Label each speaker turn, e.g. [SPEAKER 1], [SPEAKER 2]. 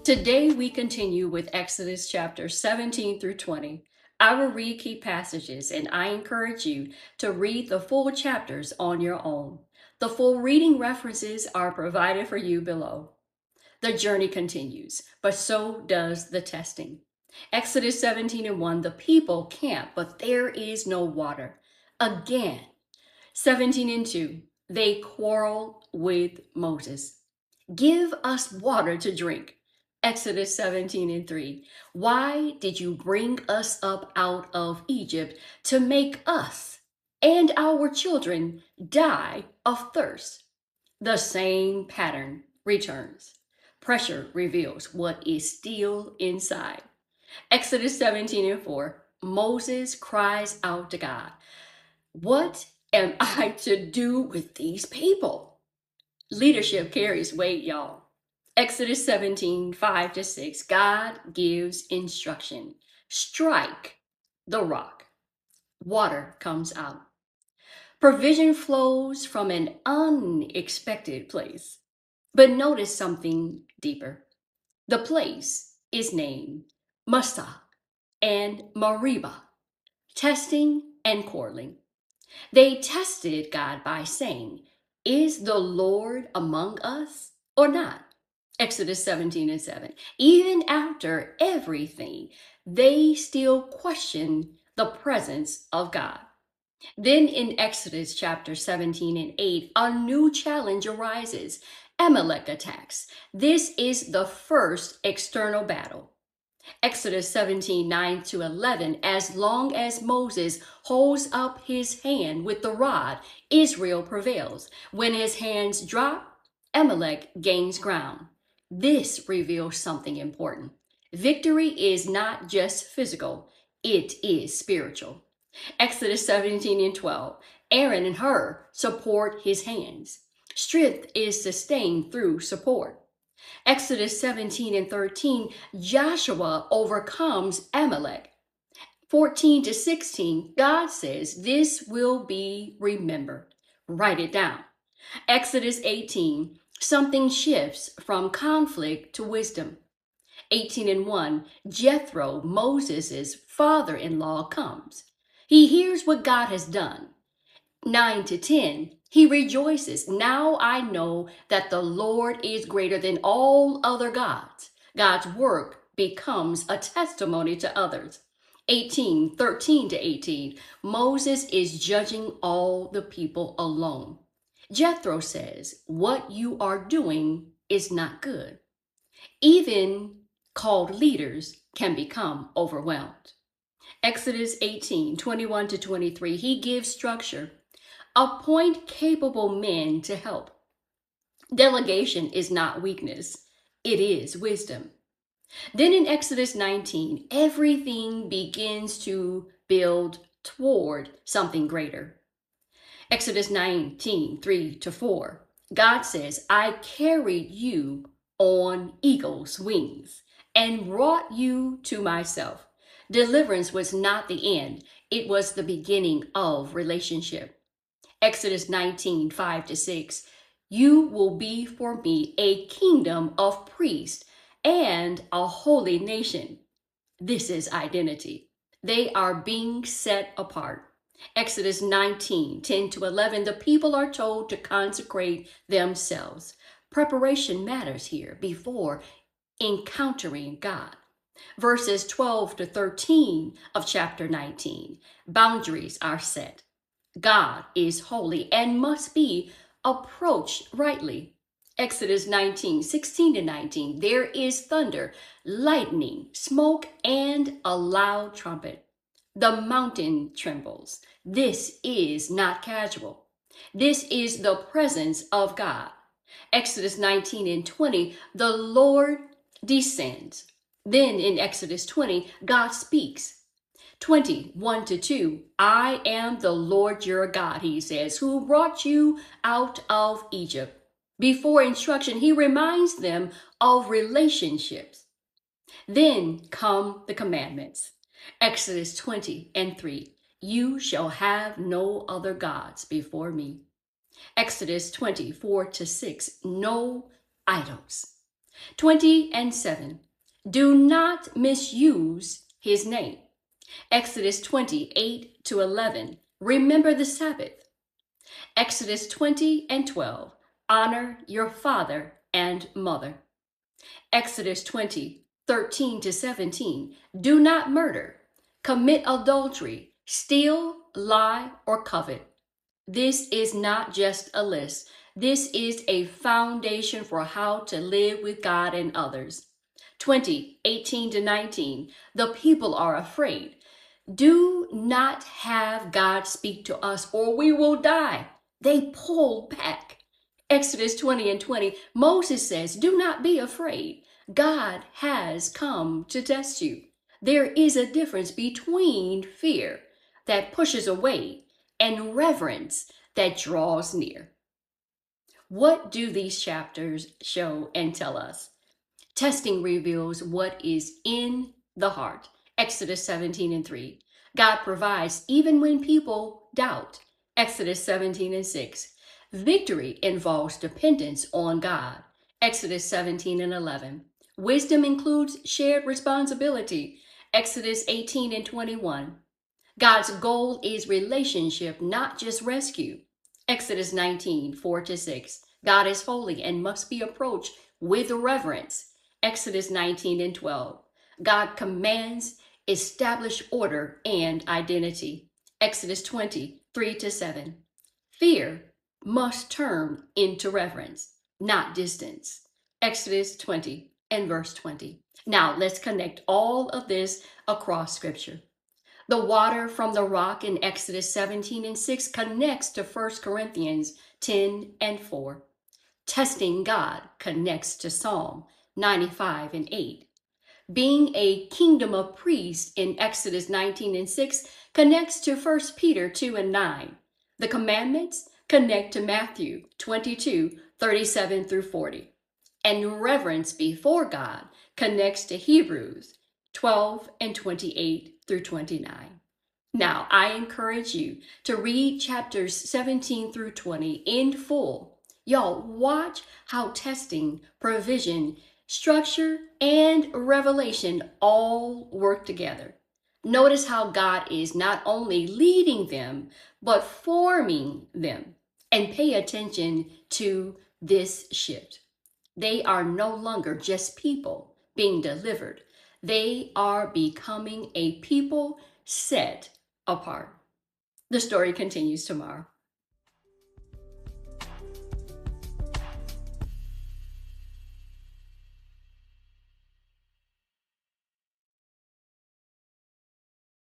[SPEAKER 1] Today we continue with Exodus chapter 17 through 20. I will read key passages and I encourage you to read the full chapters on your own. The full reading references are provided for you below. The journey continues, but so does the testing. Exodus 17 and 1, the people camp, but there is no water. Again, 17 and 2, they quarrel with Moses. Give us water to drink. Exodus 17 and 3. Why did you bring us up out of Egypt to make us and our children die of thirst? The same pattern returns. Pressure reveals what is still inside. Exodus 17 and 4. Moses cries out to God, "What am I to do with these people?" Leadership carries weight, y'all. Exodus 17, 5 to 6. God gives instruction. Strike the rock. Water comes out. Provision flows from an unexpected place. But notice something deeper. The place is named Massah and Meribah, testing and quarreling. They tested God by saying, "Is the Lord among us or not?" Exodus 17 and 7. Even after everything, they still question the presence of God. Then in Exodus chapter 17 and 8, a new challenge arises. Amalek attacks. This is the first external battle. Exodus 17, 9 to 11, as long as Moses holds up his hand with the rod, Israel prevails. When his hands drop, Amalek gains ground. This reveals something important. Victory is not just physical, it is spiritual. Exodus 17 and 12, Aaron and Hur support his hands. Strength is sustained through support. Exodus 17 and 13, Joshua overcomes Amalek. 14 to 16, God says, "This will be remembered." Write it down. Exodus 18, something shifts from conflict to wisdom. 18 and 1, Jethro, Moses' father-in-law, comes. He hears what God has done. 9 to 10, he rejoices. "Now I know that the Lord is greater than all other gods." God's work becomes a testimony to others. 18, 13 to 18, Moses is judging all the people alone. Jethro says, "What you are doing is not good." Even called leaders can become overwhelmed. Exodus 18, 21 to 23, he gives structure. Appoint capable men to help. Delegation is not weakness, it is wisdom. Then in Exodus 19, everything begins to build toward something greater. Exodus 19, 3 to 4, God says, "I carried you on eagle's wings and brought you to myself." Deliverance was not the end, it was the beginning of relationship. Exodus 19, 5 to 6. "You will be for me a kingdom of priests and a holy nation." This is identity. They are being set apart. Exodus 19, 10 to 11. The people are told to consecrate themselves. Preparation matters here before encountering God. Verses 12 to 13 of chapter 19. Boundaries are set. God is holy and must be approached rightly. Exodus 19, 16 to 19. There is thunder, lightning, smoke, and a loud trumpet. The mountain trembles. This is not casual. This is the presence of God. Exodus 19 and 20. The Lord descends. Then in Exodus 20, God speaks. 20, 1 to 2, "I am the Lord your God," he says, "who brought you out of Egypt." Before instruction, he reminds them of relationships. Then come the commandments. Exodus 20 and 3, "You shall have no other gods before me." Exodus 24 to 6, "No idols." 20 and 7. Do not misuse his name. Exodus 28 to 11. Remember the Sabbath. Exodus 20 and 12. Honor your father and mother. Exodus 20, 13 to 17. Do not murder, commit adultery, steal, lie, or covet. This is not just a list. This is a foundation for how to live with God and others. 20, 18 to 19. The people are afraid. Do not have God speak to us or we will die. They pulled back. Exodus 20 and 20, Moses says, do not be afraid. God has come to test you. There is a difference between fear that pushes away and reverence that draws near. What do these chapters show and tell us? Testing reveals what is in the heart. Exodus 17 and 3. God provides even when people doubt. Exodus 17 and 6. Victory involves dependence on God. Exodus 17 and 11. Wisdom includes shared responsibility. Exodus 18 and 21. God's goal is relationship, not just rescue. Exodus 19, 4 to 6. God is holy and must be approached with reverence. Exodus 19 and 12. God commands, establish order and identity. Exodus 20, 3 to 7. Fear must turn into reverence, not distance. Exodus 20 and verse 20. Now let's connect all of this across scripture. The water from the rock in Exodus 17 and 6 connects to 1 Corinthians 10 and 4. Testing God connects to Psalm 95 and 8. Being a kingdom of priests in Exodus 19 and 6 connects to 1 Peter 2 and 9. The commandments connect to Matthew 22, 37 through 40. And reverence before God connects to Hebrews 12 and 28 through 29. Now, I encourage you to read chapters 17 through 20 in full. Y'all, watch how testing, provision, structure, and revelation all work together. Notice how God is not only leading them, but forming them. And pay attention to this shift. They are no longer just people being delivered. They are becoming a people set apart. The story continues tomorrow.